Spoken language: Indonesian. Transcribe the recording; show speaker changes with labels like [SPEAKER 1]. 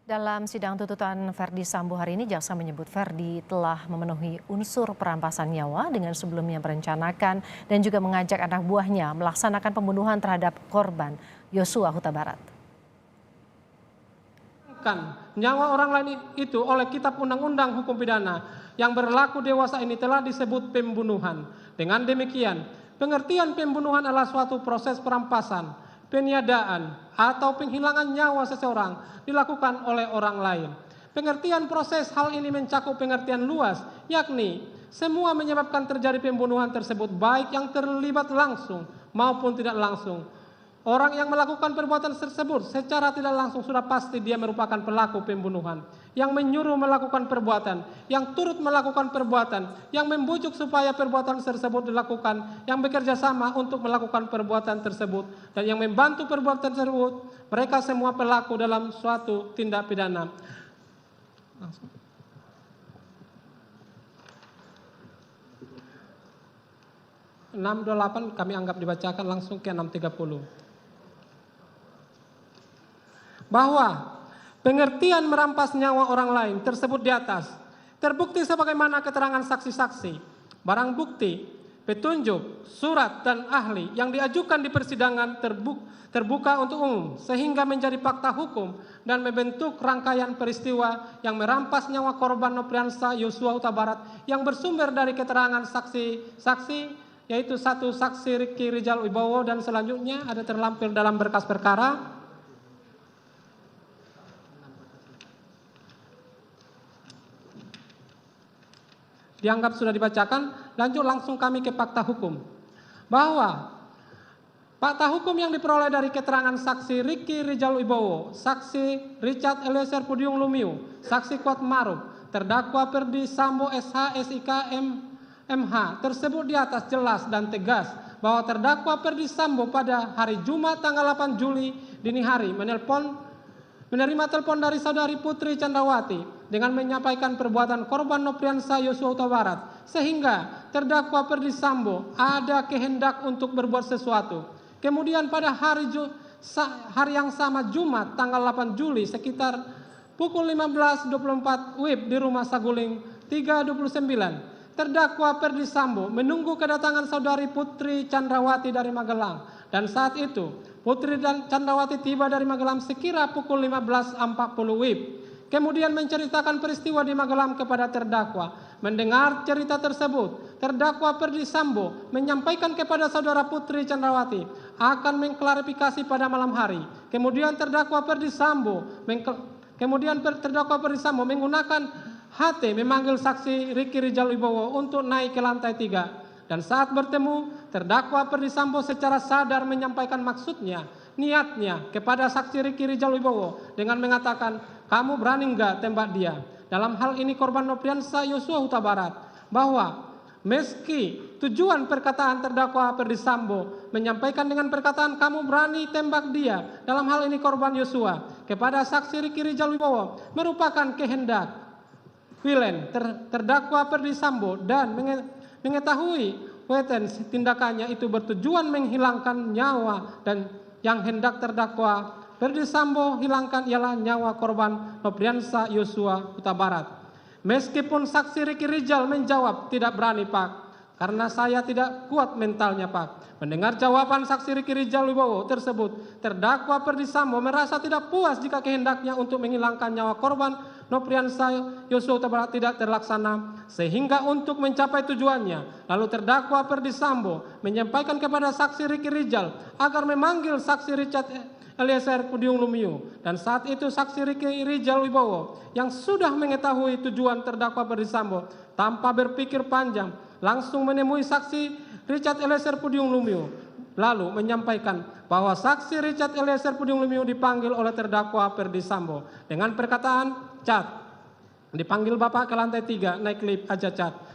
[SPEAKER 1] Dalam sidang tuntutan Verdi Sambo hari ini, jaksa menyebut Verdi telah memenuhi unsur perampasan nyawa dengan sebelumnya merencanakan dan juga mengajak anak buahnya melaksanakan pembunuhan terhadap korban Yosua Huta Barat.
[SPEAKER 2] Nyawa orang lain itu oleh Kitab Undang-Undang Hukum Pidana yang berlaku dewasa ini telah disebut pembunuhan. Dengan demikian, pengertian pembunuhan adalah suatu proses perampasan, peniadaan, atau penghilangan nyawa seseorang dilakukan oleh orang lain. Pengertian proses hal ini mencakup pengertian luas, yakni semua menyebabkan terjadi pembunuhan tersebut baik yang terlibat langsung maupun tidak langsung. Orang yang melakukan perbuatan tersebut secara tidak langsung sudah pasti dia merupakan pelaku pembunuhan. Yang menyuruh melakukan perbuatan, yang turut melakukan perbuatan, yang membujuk supaya perbuatan tersebut dilakukan, yang bekerja sama untuk melakukan perbuatan tersebut, dan yang membantu perbuatan tersebut, mereka semua pelaku dalam suatu tindak pidana. Langsung. 628 kami anggap dibacakan langsung ke 630. Bahwa pengertian merampas nyawa orang lain tersebut di atas terbukti sebagaimana keterangan saksi-saksi, barang bukti, petunjuk, surat, dan ahli yang diajukan di persidangan terbuka untuk umum sehingga menjadi fakta hukum dan membentuk rangkaian peristiwa yang merampas nyawa korban Nopriansa Yosua Huta Barat yang bersumber dari keterangan saksi-saksi, yaitu satu saksi Ricky Rijal Wibowo dan selanjutnya ada terlampir dalam berkas perkara. Dianggap sudah dibacakan, lanjut langsung kami ke fakta hukum. Bahwa fakta hukum yang diperoleh dari keterangan saksi Ricky Rijal Wibowo, saksi Richard Eliezer Pudium Lumiu, saksi Kuat Maruf, terdakwa Verdi Sambo SH SIK MH tersebut di atas jelas dan tegas bahwa terdakwa Verdi Sambo pada hari Jumat tanggal 8 Juli dini hari menerima telepon dari saudari Putri Chandrawati dengan menyampaikan perbuatan korban Nopriansa Yosua Huta Barat, sehingga terdakwa Verdi Sambo ada kehendak untuk berbuat sesuatu. Kemudian pada hari yang sama Jumat tanggal 8 Juli sekitar pukul 15.24 WIB di rumah Saguling 329, terdakwa Verdi Sambo menunggu kedatangan saudari Putri Chandrawati dari Magelang, dan saat itu Putri dan Chandrawati tiba dari Magelang sekira pukul 15.40 WIB. Kemudian menceritakan peristiwa di Magelang kepada terdakwa. Mendengar cerita tersebut, terdakwa Verdi Sambo menyampaikan kepada saudara Putri Chandrawati akan mengklarifikasi pada malam hari. Kemudian terdakwa Verdi Sambo menggunakan HT memanggil saksi Ricky Rijal Wibowo untuk naik ke lantai 3. Dan saat bertemu, terdakwa Verdi Sambo secara sadar menyampaikan maksudnya, niatnya kepada saksi Ricky Rijal Wibowo dengan mengatakan, "Kamu berani enggak tembak dia?" Dalam hal ini korban Nopriansa Yosua Huta Barat, bahwa meski tujuan perkataan terdakwa Verdi Sambo menyampaikan dengan perkataan "kamu berani tembak dia", dalam hal ini korban Yosua, kepada saksi Ricky Rijal Wibowo merupakan kehendak Wilen terdakwa Verdi Sambo dan mengetahui tindakannya itu bertujuan menghilangkan nyawa, dan yang hendak terdakwa Verdi Sambo hilangkan ialah nyawa korban Nopriansa Yosua Huta Barat. Meskipun saksi Ricky Rijal menjawab, "Tidak berani, Pak, karena saya tidak kuat mentalnya, Pak." Mendengar jawaban saksi Ricky Rijal Wibowo tersebut, terdakwa Verdi Sambo merasa tidak puas jika kehendaknya untuk menghilangkan nyawa korban Nopriansa Yosua Huta Barat tidak terlaksana, sehingga untuk mencapai tujuannya, lalu terdakwa Verdi Sambo menyampaikan kepada saksi Ricky Rijal agar memanggil saksi Richard Eliezer Pudium Lumiu, dan saat itu saksi Ricky Rijal Wibowo yang sudah mengetahui tujuan terdakwa Verdi Sambo tanpa berpikir panjang langsung menemui saksi Richard Eliezer Pudium Lumiu, lalu menyampaikan bahwa saksi Richard Eliezer Pudium Lumiu dipanggil oleh terdakwa Verdi Sambo dengan perkataan, "Cat, dipanggil Bapak ke lantai 3, naik lift aja, Cat."